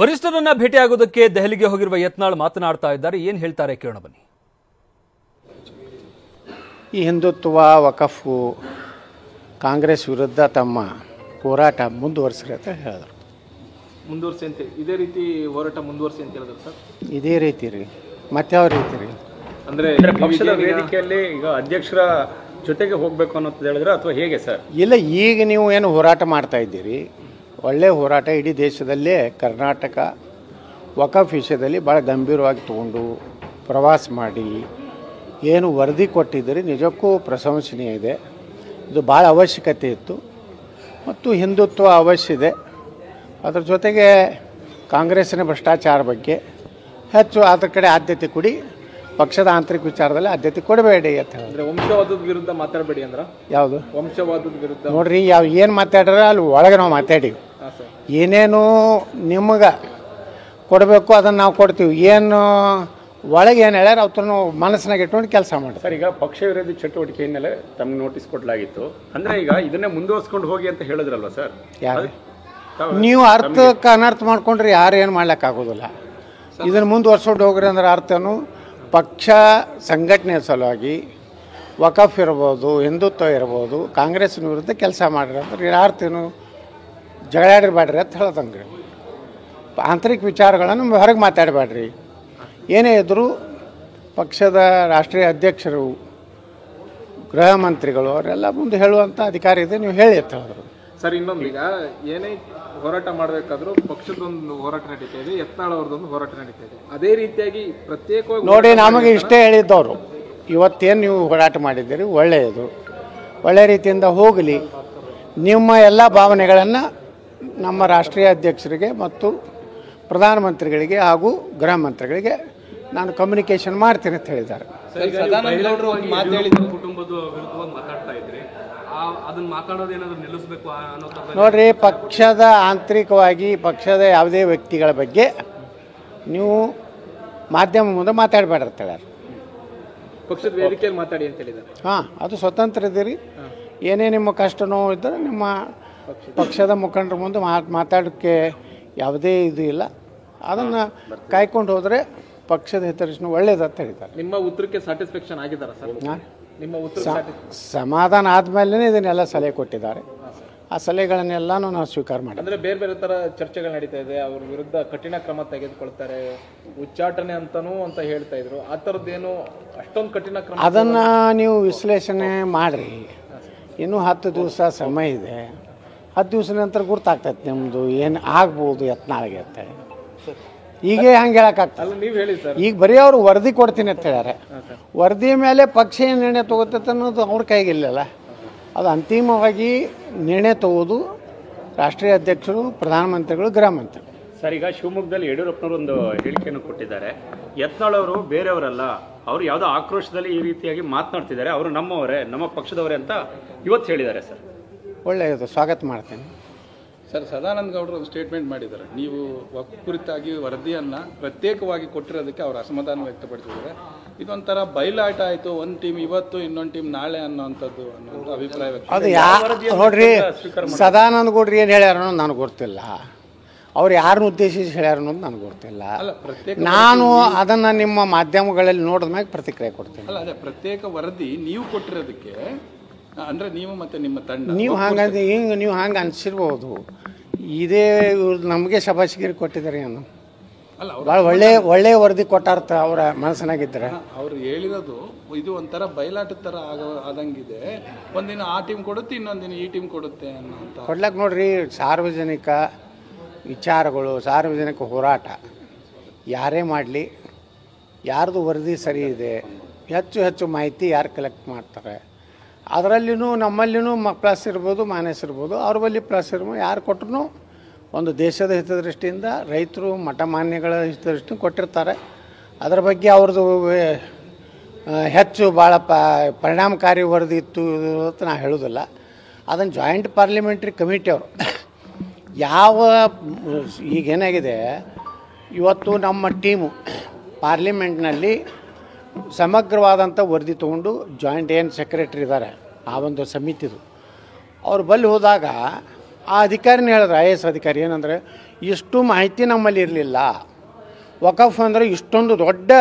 ವರಿಷ್ಠರನ್ನ ಭೇಟಿಯಾಗೋದಕ್ಕೆ ದೆಹಲಿಗೆ ಹೋಗಿರುವ ಯತ್ನಾಳ್ ಮಾತನಾಡ್ತಾ ಇದ್ದಾರೆ. ಏನು ಹೇಳ್ತಾರೆ ಕೇಳೋಣ ಬನ್ನಿ. ಈ ಹಿಂದುತ್ವ ವಕಫು ಕಾಂಗ್ರೆಸ್ ವಿರುದ್ಧ ತಮ್ಮ ಹೋರಾಟ ಮುಂದುವರಿಸ್ರಿ ಅಂತ ಹೇಳಿದ್ರು. ಮುಂದುವರಿಸಿ ಅಂತ ಇದೇ ರೀತಿ ಹೋರಾಟ ಮುಂದುವರಿಸಿ ಅಂತ ಹೇಳಿದ್ರು ಸರ್. ಇದೇ ರೀತಿ ರೀ, ಮತ್ಯಾವ ರೀತಿ ರೀ? ಅಂದರೆ ಪಕ್ಷದ ವೇದಿಕೆಯಲ್ಲಿ ಈಗ ಅಧ್ಯಕ್ಷರ ಜೊತೆಗೆ ಹೋಗಬೇಕು ಅನ್ನೋದು ಹೇಳಿದ್ರೆ ಅಥವಾ ಹೇಗೆ ಸರ್? ಇಲ್ಲ, ಈಗ ನೀವು ಏನು ಹೋರಾಟ ಮಾಡ್ತಾ ಇದ್ದೀರಿ, ಒಳ್ಳೆಯ ಹೋರಾಟ. ಇಡೀ ದೇಶದಲ್ಲೇ ಕರ್ನಾಟಕ ವಕಫ್ ವಿಷಯದಲ್ಲಿ ಭಾಳ ಗಂಭೀರವಾಗಿ ತಗೊಂಡು ಪ್ರವಾಸ ಮಾಡಿ ಏನು ವರದಿ ಕೊಟ್ಟಿದ್ದೀರಿ, ನಿಜಕ್ಕೂ ಪ್ರಶಂಸನೀಯ ಇದೆ. ಇದು ಭಾಳ ಅವಶ್ಯಕತೆ ಇತ್ತು ಮತ್ತು ಹಿಂದುತ್ವ ಅವಶ್ಯ ಇದೆ. ಅದರ ಜೊತೆಗೆ ಕಾಂಗ್ರೆಸ್ಸಿನ ಭ್ರಷ್ಟಾಚಾರ ಬಗ್ಗೆ ಹೆಚ್ಚು ಅದರ ಕಡೆ ಆದ್ಯತೆ ಕೊಡಿ, ಪಕ್ಷದ ಆಂತರಿಕ ವಿಚಾರದಲ್ಲಿ ಆದ್ಯತೆ ಕೊಡಬೇಡಿ ಅಂತ ಹೇಳಿದ್ರೆ. ವಂಶವಾದದ ವಿರುದ್ಧ ಮಾತಾಡಬೇಡಿ ಅಂದ್ರೆ ಯಾವುದು ವಂಶವಾದದ ವಿರುದ್ಧ ನೋಡ್ರಿ, ಏನು ಮಾತಾಡ್ರ ಅಲ್ಲಿ ಒಳಗೆ ನಾವು ಮಾತಾಡೀವಿ. ಏನೇನು ನಿಮಗೆ ಕೊಡಬೇಕು ಅದನ್ನು ನಾವು ಕೊಡ್ತೀವಿ. ಏನು ಒಳಗೆ ಏನು ಹೇಳ್ಯಾರ ಅವತ್ತನ್ನು ಮನಸ್ಸಿನಾಗ ಇಟ್ಕೊಂಡು ಕೆಲಸ ಮಾಡಿ. ಸರ್, ಈಗ ಪಕ್ಷ ವಿರೋಧಿ ಚಟುವಟಿಕೆ ಹಿನ್ನೆಲೆ ತಮ್ಗೆ ನೋಟಿಸ್ ಕೊಡಲಾಗಿತ್ತು. ಅಂದರೆ ಈಗ ಇದನ್ನೇ ಮುಂದುವರ್ಸ್ಕೊಂಡು ಹೋಗಿ ಅಂತ ಹೇಳಿದ್ರಲ್ವ ಸರ್? ಯಾರು ನೀವು ಅರ್ಥಕ್ಕೆ ಅನರ್ಥ ಮಾಡ್ಕೊಂಡ್ರೆ ಯಾರು ಏನು ಮಾಡ್ಲಿಕ್ಕಾಗೋದಿಲ್ಲ. ಇದನ್ನು ಮುಂದುವರ್ಸ್ಕೊಂಡು ಹೋಗ್ರಿ ಅಂದ್ರೆ ಅರ್ಥನು ಪಕ್ಷ ಸಂಘಟನೆ ಸಲುವಾಗಿ ವಕಫ್ ಇರ್ಬೋದು, ಹಿಂದುತ್ವ ಇರ್ಬೋದು, ಕಾಂಗ್ರೆಸ್ನ ವಿರುದ್ಧ ಕೆಲಸ ಮಾಡಿರಿ ಅಂದ್ರೆ ಅರ್ಥೇನು ಜಗಳಾಡಿರಬೇಡ್ರಿ ಅಂತ ಹೇಳೋದಂಗ್ರಿ. ಆಂತರಿಕ ವಿಚಾರಗಳನ್ನು ಹೊರಗೆ ಮಾತಾಡಬೇಡ್ರಿ. ಏನೇ ಇದ್ದರೂ ಪಕ್ಷದ ರಾಷ್ಟ್ರೀಯ ಅಧ್ಯಕ್ಷರು, ಗೃಹ ಮಂತ್ರಿಗಳು ಅವರೆಲ್ಲ ಮುಂದೆ ಹೇಳುವಂಥ ಅಧಿಕಾರ ಇದೆ, ನೀವು ಹೇಳಿ ಅಂತ ಹೇಳಿದ್ರು. ಸರ್, ಇನ್ನೊಂದು ಈಗ ಏನೇ ಹೋರಾಟ ಮಾಡಬೇಕಾದ್ರೂ ಪಕ್ಷದೊಂದು ಹೋರಾಟ ನಡೀತಾ ಇದೆ, ಯತ್ನಾಳ್ ಅವ್ರದ್ದೊಂದು ಹೋರಾಟ ನಡೀತಾ ಇದೆ. ಅದೇ ರೀತಿಯಾಗಿ ಪ್ರತ್ಯೇಕವಾಗಿ ನೋಡಿ, ನಮಗೆ ಇಷ್ಟೇ ಹೇಳಿದ್ದವರು, ಇವತ್ತೇನು ನೀವು ಹೋರಾಟ ಮಾಡಿದ್ದೀರಿ ಒಳ್ಳೆಯದು, ಒಳ್ಳೆಯ ರೀತಿಯಿಂದ ಹೋಗಲಿ. ನಿಮ್ಮ ಎಲ್ಲ ಭಾವನೆಗಳನ್ನು ನಮ್ಮ ರಾಷ್ಟ್ರೀಯ ಅಧ್ಯಕ್ಷರಿಗೆ ಮತ್ತು ಪ್ರಧಾನಮಂತ್ರಿಗಳಿಗೆ ಹಾಗೂ ಗೃಹ ಮಂತ್ರಿಗಳಿಗೆ ನಾನು ಕಮ್ಯುನಿಕೇಷನ್ ಮಾಡ್ತೀನಿ ಅಂತ ಹೇಳಿದ್ದಾರೆ. ನೋಡ್ರಿ, ಪಕ್ಷದ ಆಂತರಿಕವಾಗಿ ಪಕ್ಷದ ಯಾವುದೇ ವ್ಯಕ್ತಿಗಳ ಬಗ್ಗೆ ನೀವು ಮಾಧ್ಯಮ ಮುಂದೆ ಮಾತಾಡಬೇಡ್ರಿ ಅಂತ ಹೇಳ್ಯಾರ. ಪಕ್ಷದ ವೇದಿಕೆಯಲ್ಲಿ ಮಾತಾಡಿ ಅಂತ ಹೇಳಿದ್ದಾರೆ. ಹಾಂ, ಅದು ಸ್ವತಂತ್ರ ಇದ್ದೀರಿ. ಏನೇ ನಿಮ್ಮ ಕಷ್ಟ ನೋವು ಇದ್ದರೆ ನಿಮ್ಮ ಪಕ್ಷದ ಮುಖಂಡರ ಮುಂದೆ ಮಾತಾಡೋಕ್ಕೆ ಯಾವುದೇ ಇದು ಇಲ್ಲ. ಅದನ್ನು ಕಾಯ್ಕೊಂಡು ಹೋದರೆ ಪಕ್ಷದ ಹಿತರಕ್ಷಣೆ ಒಳ್ಳೇದಂತ ಹೇಳಿದ್ದಾರೆ. ನಿಮ್ಮ ಉತ್ತರಕ್ಕೆ ಸ್ಯಾಟಿಸ್ಫ್ಯಾಕ್ಷನ್ ಆಗಿದ್ದಾರ ಸರ್? ನಿಮ್ಮ ಉತ್ತರ ಸಮಾಧಾನ ಆದಮೇಲೆ ಇದನ್ನೆಲ್ಲ ಸಲಹೆ ಕೊಟ್ಟಿದ್ದಾರೆ. ಆ ಸಲಹೆಗಳನ್ನೆಲ್ಲನೂ ನಾವು ಸ್ವೀಕಾರ ಮಾಡಿ. ಅಂದರೆ ಬೇರೆ ಬೇರೆ ಥರ ಚರ್ಚೆಗಳು ನಡೀತಾ ಇದೆ, ಅವ್ರ ವಿರುದ್ಧ ಕಠಿಣ ಕ್ರಮ ತೆಗೆದುಕೊಳ್ತಾರೆ, ಉಚ್ಚಾಟನೆ ಅಂತ ಹೇಳ್ತಾ ಇದ್ರು. ಆ ಥರದ್ದೇನು ಅಷ್ಟೊಂದು ಕಠಿಣ ಕ್ರಮ ಅದನ್ನು ನೀವು ವಿಶ್ಲೇಷಣೆ ಮಾಡಿರಿ. ಇನ್ನೂ 10 ದಿವಸ ಸಮಯ ಇದೆ. 10 ದಿವಸದ ನಂತರ ಗುರ್ತಾಗ್ತೈತೆ ನಿಮ್ಮದು ಏನು ಆಗ್ಬೋದು ಯತ್ನಾಳಿಗೆ ಅಂತ. ಈಗ ಹಂಗೆ ಹೇಳೋಕ್ಕಾಗ್ತದೆ? ನೀವು ಹೇಳಿ ಸರ್. ಈಗ ಬರೀ ಅವರು ವರದಿ ಕೊಡ್ತೀನಿ ಅಂತ ಹೇಳ್ಯಾರೆ. ವರದಿ ಮೇಲೆ ಪಕ್ಷ ಏನು ನಿರ್ಣಯ ತೊಗೋತೈತೆ ಅನ್ನೋದು ಅವ್ರ ಕೈಗಿಲ್ಲಲ್ಲ. ಅದು ಅಂತಿಮವಾಗಿ ನಿರ್ಣಯ ತಗೋದು ರಾಷ್ಟ್ರೀಯ ಅಧ್ಯಕ್ಷರು, ಪ್ರಧಾನಮಂತ್ರಿಗಳು, ಗೃಹ ಮಂತ್ರಿಗಳು. ಸರ್, ಈಗ ಶಿವಮೊಗ್ಗದಲ್ಲಿ ಯಡಿಯೂರಪ್ಪನವರು ಒಂದು ಹೇಳಿಕೆಯನ್ನು ಕೊಟ್ಟಿದ್ದಾರೆ. ಯತ್ನಾಳ್ ಅವರು ಬೇರೆಯವರಲ್ಲ, ಅವರು ಯಾವುದೋ ಆಕ್ರೋಶದಲ್ಲಿ ಈ ರೀತಿಯಾಗಿ ಮಾತನಾಡ್ತಿದ್ದಾರೆ, ಅವರು ನಮ್ಮವರೇ, ನಮ್ಮ ಪಕ್ಷದವರೇ ಅಂತ ಇವತ್ತು ಹೇಳಿದ್ದಾರೆ ಸರ್. ಒಳ್ಳೆಯದು, ಸ್ವಾಗತ ಮಾಡ್ತೇನೆ. ಸರ್, ಸದಾನಂದ ಗೌಡರು ಒಂದು ಸ್ಟೇಟ್ಮೆಂಟ್ ಮಾಡಿದ್ದಾರೆ. ನೀವು ವಕ್ಫ್ ಕುರಿತಾಗಿ ವರದಿಯನ್ನು ಪ್ರತ್ಯೇಕವಾಗಿ ಕೊಟ್ಟಿರೋದಕ್ಕೆ ಅವರು ಅಸಮಾಧಾನ ವ್ಯಕ್ತಪಡಿಸಿದ್ದಾರೆ. ಇದೊಂಥರ ಬಯಲಾಟ ಆಯಿತು, ಒಂದು ಟೀಮ್ ಇವತ್ತು ಇನ್ನೊಂದು ಟೀಮ್ ನಾಳೆ ಅನ್ನೋಂಥದ್ದು ಅಭಿಪ್ರಾಯ ವ್ಯಕ್ತ. ಅದು ನೋಡ್ರಿ, ಸದಾನಂದ ಗೌಡ್ರು ಏನು ಹೇಳ್ಯಾರ ಅನ್ನೋದು ನನಗೆ ಗೊತ್ತಿಲ್ಲ. ಅವ್ರು ಯಾರನ್ನ ಉದ್ದೇಶಿಸಿ ಹೇಳ್ಯಾರ ಅನ್ನೋದು ನನಗೆ ಗೊತ್ತಿಲ್ಲ. ನಾನು ಅದನ್ನು ನಿಮ್ಮ ಮಾಧ್ಯಮಗಳಲ್ಲಿ ನೋಡಿದ ಮ್ಯಾಗ ಪ್ರತಿಕ್ರಿಯೆ ಕೊಡ್ತೀನಿ. ಅಲ್ಲ, ಅದೇ ಪ್ರತ್ಯೇಕ ವರದಿ ನೀವು ಕೊಟ್ಟಿರೋದಕ್ಕೆ ಅಂದರೆ ನೀವು ಮತ್ತು ನಿಮ್ಮ ತಂಡ ನೀವು ಹಂಗಂದ್ರೆ ಹಿಂಗೆ ನೀವು ಹಂಗೆ ಅನಿಸಿರ್ಬೋದು. ಇದೇ ನಮಗೆ ಶಬಾಷಿಗಿರಿ ಕೊಟ್ಟಿದ್ದಾರೆ ಅನ್ನೋ ಅಲ್ಲ, ಭಾಳ ಒಳ್ಳೆಯ ವರದಿ ಕೊಟ್ಟಾರ್ಥ ಅವರ ಮನಸ್ಸಿನಾಗಿದ್ದರೆ. ಅವರು ಹೇಳಿರೋದು ಇದು ಒಂಥರ ಬಯಲಾಟದ ಥರ ಆದಂಗಿದೆ. ಒಂದಿನ ಆ ಟೀಮ್ ಕೊಡುತ್ತೆ, ಇನ್ನೊಂದಿನ ಈ ಟೀಮ್ ಕೊಡುತ್ತೆ ಅನ್ನೋಂಥ. ಕೊಡ್ಲಕ್ಕೆ ನೋಡ್ರಿ, ಸಾರ್ವಜನಿಕ ವಿಚಾರಗಳು, ಸಾರ್ವಜನಿಕ ಹೋರಾಟ ಯಾರೇ ಮಾಡಲಿ, ಯಾರ್ದು ವರದಿ ಸರಿ ಇದೆ, ಹೆಚ್ಚು ಮಾಹಿತಿ ಯಾರು ಕಲೆಕ್ಟ್ ಮಾಡ್ತಾರೆ, ಅದರಲ್ಲಿನೂ ನಮ್ಮಲ್ಲಿನೂ ಪ್ಲಸ್ ಇರ್ಬೋದು, ಮೈನಸ್ ಇರ್ಬೋದು. ಅವ್ರ ಬಳಿ ಪ್ಲಸ್ ಇರ್ಬೋದು. ಯಾರು ಕೊಟ್ಟರು ಒಂದು ದೇಶದ ಹಿತದೃಷ್ಟಿಯಿಂದ, ರೈತರು ಮಠಮಾನ್ಯಗಳ ಹಿತದೃಷ್ಟಿಯಿಂದ ಕೊಟ್ಟಿರ್ತಾರೆ. ಅದರ ಬಗ್ಗೆ ಅವ್ರದ್ದು ಹೆಚ್ಚು ಭಾಳ ಪರಿಣಾಮಕಾರಿ ವರದಿ ಇತ್ತು ಅಂತ ನಾನು ಹೇಳೋದಿಲ್ಲ. ಅದನ್ನು ಜಾಯಿಂಟ್ ಪಾರ್ಲಿಮೆಂಟ್ರಿ ಕಮಿಟಿ ಅವರು ಯಾವ ಈಗೇನಾಗಿದೆ, ಇವತ್ತು ನಮ್ಮ ಟೀಮು ಪಾರ್ಲಿಮೆಂಟ್ನಲ್ಲಿ ಸಮಗ್ರವಾದಂಥ ವರದಿ ತೊಗೊಂಡು ಜಾಯಿಂಟ್ ಏನು ಸೆಕ್ರೆಟ್ರಿ ಇದ್ದಾರೆ ಆ ಒಂದು ಸಮಿತಿದು ಅವ್ರು ಬಲ್ಲಿ ಹೋದಾಗ ಆ ಅಧಿಕಾರಿನ ಹೇಳಿದ್ರು, IAS ಅಧಿಕಾರಿ ಏನಂದರೆ ಇಷ್ಟು ಮಾಹಿತಿ ನಮ್ಮಲ್ಲಿ ಇರಲಿಲ್ಲ. ವಕಫ್ ಅಂದರೆ ಇಷ್ಟೊಂದು ದೊಡ್ಡ